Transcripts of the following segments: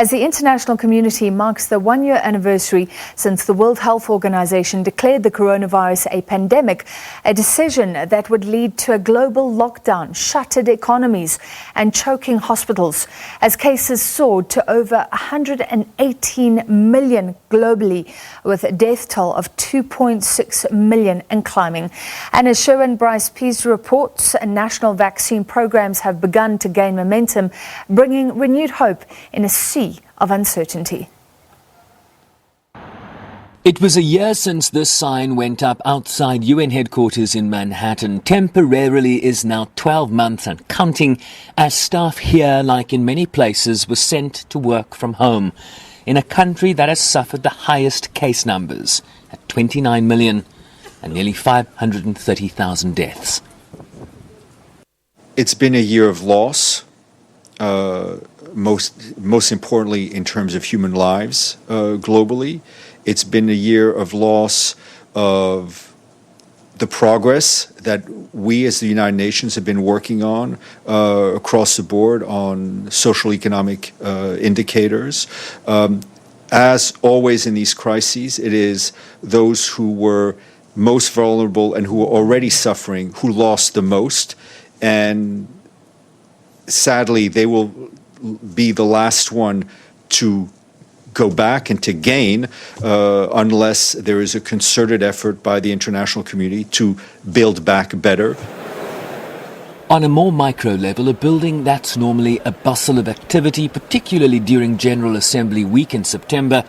as the international community marks the one-year anniversary since the World Health Organization declared the coronavirus a pandemic, a decision that would lead to a global lockdown, shuttered economies and choking hospitals as cases soared to over 118 million globally, with a death toll of 2.6 million and climbing. And as Sherwin Bryce Pease reports, national vaccine programs have begun to gain momentum, bringing renewed hope in a sea of uncertainty. It was a year since this sign went up outside UN headquarters in Manhattan. Temporarily is now 12 months and counting, as staff here, like in many places, were sent to work from home in a country that has suffered the highest case numbers at 29 million and nearly 530,000 deaths. It's been a year of loss, most importantly in terms of human lives globally. It's been a year of loss of the progress that we as the United Nations have been working on across the board on social economic indicators. As always in these crises, it is those who were most vulnerable and who were already suffering who lost the most. And sadly, they will be the last one to go back and to gain unless there is a concerted effort by the international community to build back better. On a more micro level, a building that's normally a bustle of activity, particularly during General Assembly week in September,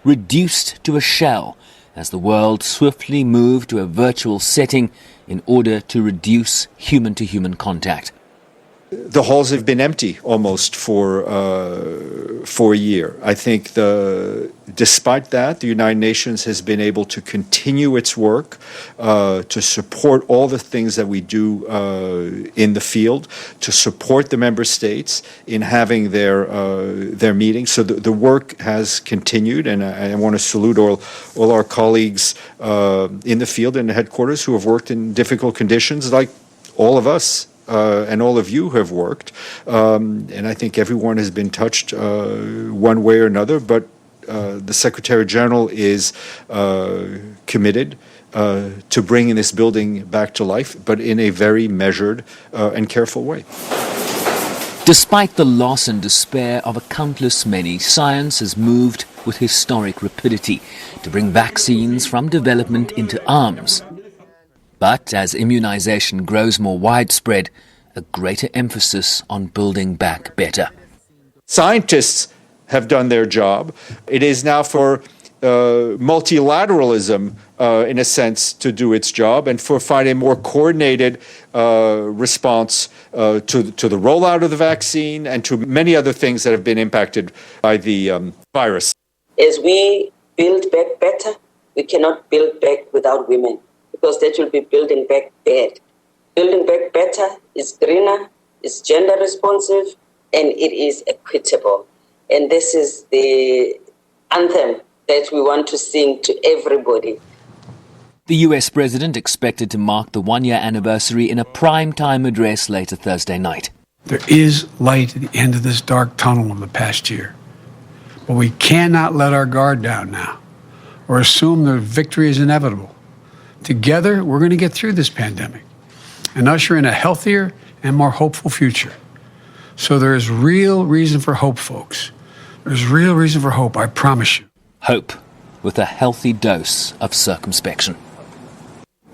reduced to a shell as the world swiftly moved to a virtual setting in order to reduce human-to-human contact. The halls have been empty almost for a year. I think despite that, the United Nations has been able to continue its work to support all the things that we do in the field, to support the member states in having their meetings. So the work has continued, and I want to salute all our colleagues in the field and the headquarters who have worked in difficult conditions, like all of us. And all of you have worked, and I think everyone has been touched one way or another, but the Secretary General is committed to bringing this building back to life, but in a very measured and careful way. Despite the loss and despair of a countless many, science has moved with historic rapidity to bring vaccines from development into arms. But as immunization grows more widespread, a greater emphasis on building back better. Scientists have done their job. It is now for multilateralism, in a sense, to do its job and for finding a more coordinated response to the rollout of the vaccine and to many other things that have been impacted by the virus. As we build back better, we cannot build back without women, because that will be building back bad. Building back better is greener, is gender responsive, and it is equitable. And this is the anthem that we want to sing to everybody. The US president expected to mark the one-year anniversary in a prime-time address later Thursday night. There is light at the end of this dark tunnel of the past year. But we cannot let our guard down now or assume that victory is inevitable. Together, we're going to get through this pandemic and usher in a healthier and more hopeful future. So there is real reason for hope, folks. There's real reason for hope, I promise you. Hope with a healthy dose of circumspection.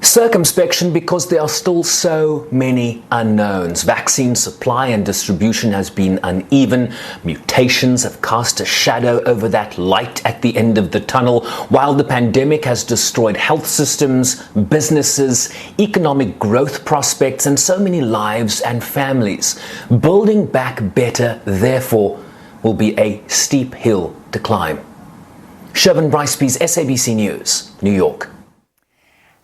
Circumspection because there are still so many unknowns. Vaccine supply and distribution has been uneven. Mutations have cast a shadow over that light at the end of the tunnel, while the pandemic has destroyed health systems, businesses, economic growth prospects, and so many lives and families. Building back better, therefore, will be a steep hill to climb. Sherwin Bryce Pease, SABC News, New York.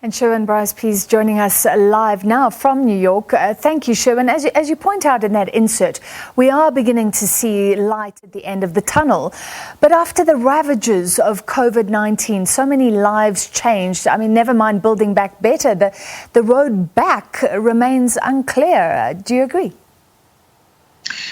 And Sherwin Bryce Pease joining us live now from New York. Thank you, Sherwin. As you point out in that insert, we are beginning to see light at the end of the tunnel. But after the ravages of COVID-19, so many lives changed. I mean, never mind building back better. The road back remains unclear. Do you agree?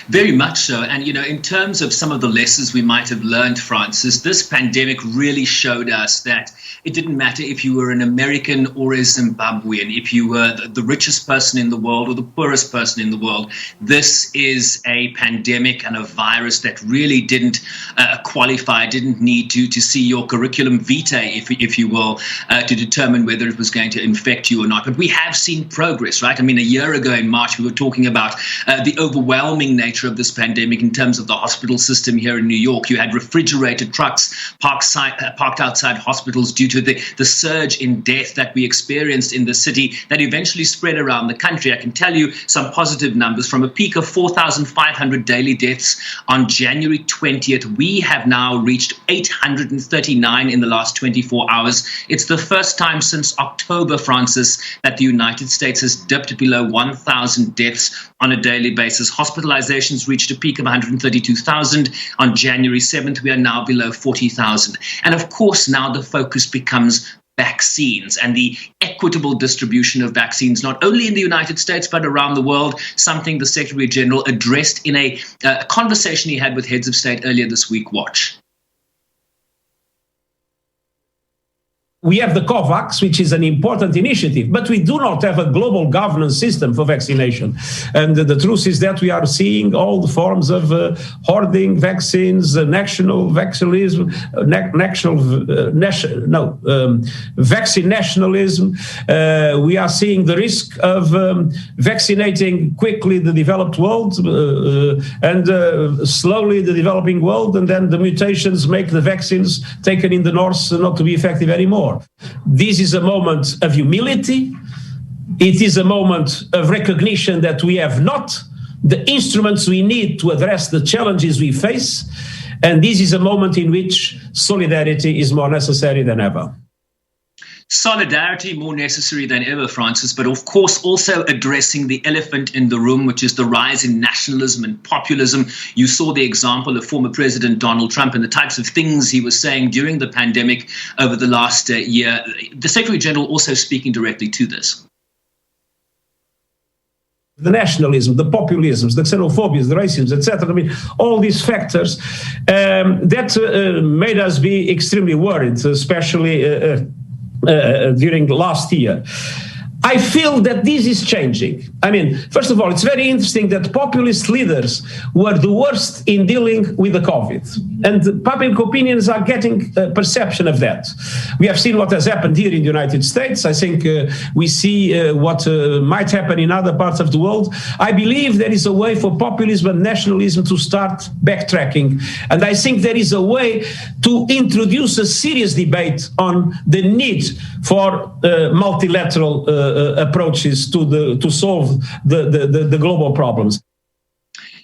Very much so. And, in terms of some of the lessons we might have learned, Francis, this pandemic really showed us that it didn't matter if you were an American or a Zimbabwean, if you were the richest person in the world or the poorest person in the world. This is a pandemic and a virus that really didn't qualify, didn't need to see your curriculum vitae, if you will, to determine whether it was going to infect you or not. But we have seen progress, right? I mean, a year ago in March, we were talking about the overwhelming nature of this pandemic in terms of the hospital system here in New York. You had refrigerated trucks parked outside hospitals due to the surge in death that we experienced in the city that eventually spread around the country. I can tell you some positive numbers. From a peak of 4,500 daily deaths on January 20th, we have now reached 839 in the last 24 hours. It's the first time since October, Francis, that the United States has dipped below 1,000 deaths on a daily basis. Hospitalizations reached a peak of 132,000. On January 7th, we are now below 40,000. And of course, now the focus becomes vaccines and the equitable distribution of vaccines, not only in the United States, but around the world, something the Secretary General addressed in a conversation he had with heads of state earlier this week. Watch. We have the COVAX, which is an important initiative, but we do not have a global governance system for vaccination. And the truth is that we are seeing all the forms of hoarding vaccines, national vaccinalism, vaccine nationalism. We are seeing the risk of vaccinating quickly the developed world and slowly the developing world, and then the mutations make the vaccines taken in the north not to be effective anymore. This is a moment of humility. It is a moment of recognition that we have not the instruments we need to address the challenges we face. And this is a moment in which solidarity is more necessary than ever. Solidarity more necessary than ever, Francis, but of course also addressing the elephant in the room, which is the rise in nationalism and populism. You saw the example of former President Donald Trump and the types of things he was saying during the pandemic over the last year. The Secretary General also speaking directly to this. The nationalism, the populisms, the xenophobias, the racism, etc. I mean, all these factors that made us be extremely worried, especially during last year. I feel that this is changing. I mean, first of all, it's very interesting that populist leaders were the worst in dealing with the COVID. And public opinions are getting a perception of that. We have seen what has happened here in the United States. I think we see what might happen in other parts of the world. I believe there is a way for populism and nationalism to start backtracking. And I think there is a way to introduce a serious debate on the need for multilateral approaches to solve the global problems.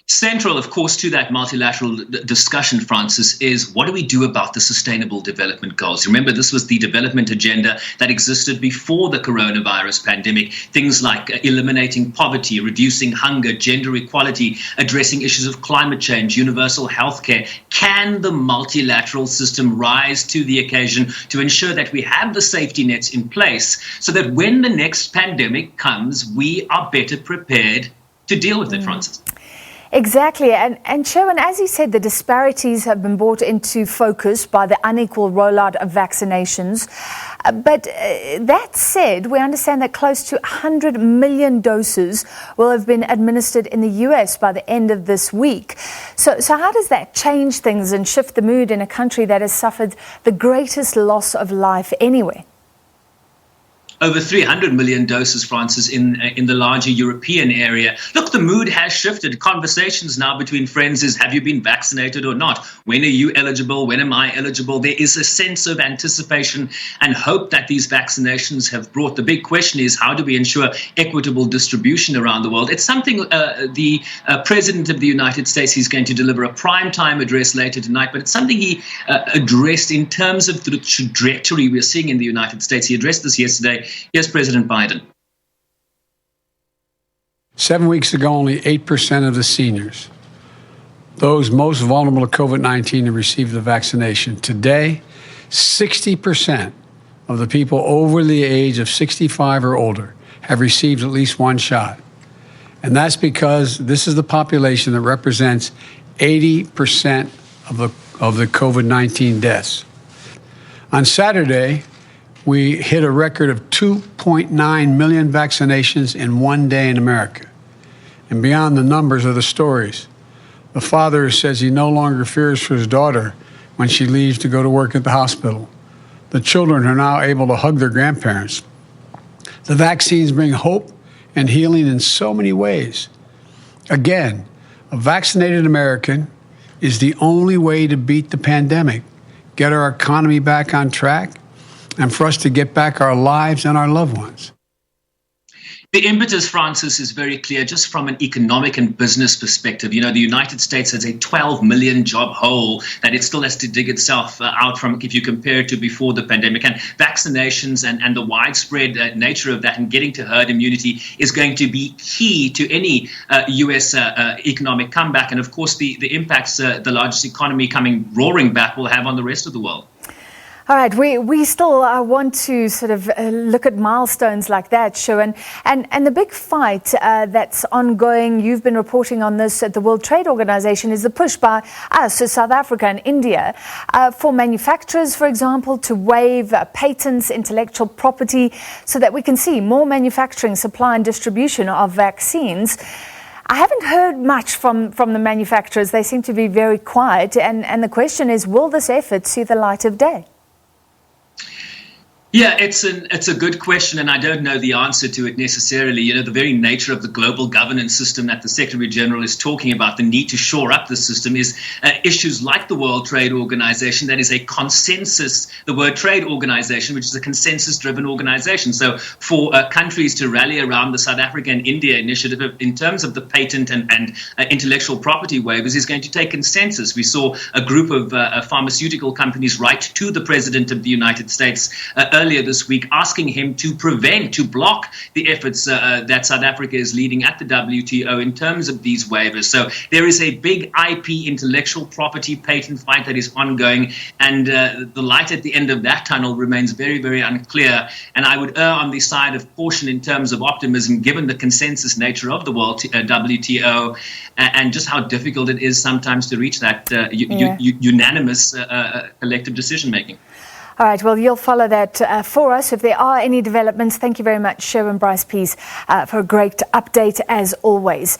Central, of course, to that multilateral discussion, Francis, is what do we do about the Sustainable Development Goals? Remember, this was the development agenda that existed before the coronavirus pandemic. Things like eliminating poverty, reducing hunger, gender equality, addressing issues of climate change, universal healthcare. Can the multilateral system rise to the occasion to ensure that we have the safety nets in place so that when the next pandemic comes, we are better prepared to deal with it, Francis? Exactly. And Sherwin, as you said, the disparities have been brought into focus by the unequal rollout of vaccinations. But that said, we understand that close to 100 million doses will have been administered in the US by the end of this week. So how does that change things and shift the mood in a country that has suffered the greatest loss of life anywhere? Over 300 million doses, Francis, in the larger European area. Look, the mood has shifted. Conversations now between friends is, have you been vaccinated or not? When are you eligible? When am I eligible? There is a sense of anticipation and hope that these vaccinations have brought. The big question is, how do we ensure equitable distribution around the world? It's something the President of the United States, he's going to deliver a primetime address later tonight, but it's something he addressed in terms of the trajectory we're seeing in the United States. He addressed this yesterday. Here's President Biden. 7 weeks ago, only 8% of the seniors, those most vulnerable to COVID-19, have received the vaccination. Today, 60% of the people over the age of 65 or older have received at least one shot. And that's because this is the population that represents 80% of the COVID-19 deaths. On Saturday, we hit a record of 2.9 million vaccinations in one day in America. And beyond the numbers are the stories. The father says he no longer fears for his daughter when she leaves to go to work at the hospital. The children are now able to hug their grandparents. The vaccines bring hope and healing in so many ways. Again, a vaccinated American is the only way to beat the pandemic, get our economy back on track, and for us to get back our lives and our loved ones. The impetus, Francis, is very clear just from an economic and business perspective. You know, the United States has a 12 million job hole that it still has to dig itself out from if you compare it to before the pandemic. And vaccinations and the widespread nature of that and getting to herd immunity is going to be key to any U.S. Economic comeback. And of course, the impacts the largest economy coming roaring back will have on the rest of the world. All right, we still want to sort of look at milestones like that, Sherwin. And the big fight that's ongoing, you've been reporting on this at the World Trade Organization, is the push by us, so South Africa and India, for manufacturers, for example, to waive patents, intellectual property, so that we can see more manufacturing, supply and distribution of vaccines. I haven't heard much from the manufacturers. They seem to be very quiet. And the question is, will this effort see the light of day? Yeah, it's a good question, and I don't know the answer to it necessarily. You know, the very nature of the global governance system that the Secretary General is talking about, the need to shore up the system, is issues like the World Trade Organization, that is a consensus, the World Trade Organization, which is a consensus-driven organization. So for countries to rally around the South Africa and India initiative in terms of the patent and intellectual property waivers is going to take consensus. We saw a group of pharmaceutical companies write to the President of the United States earlier this week, asking him to block the efforts that South Africa is leading at the WTO in terms of these waivers. So there is a big IP, intellectual property patent fight that is ongoing, and the light at the end of that tunnel remains very, very unclear. And I would err on the side of caution in terms of optimism, given the consensus nature of the World WTO and just how difficult it is sometimes to reach that unanimous collective decision making. All right, well, you'll follow that for us. If there are any developments, thank you very much, Sherwin Bryce-Pease, for a great update as always.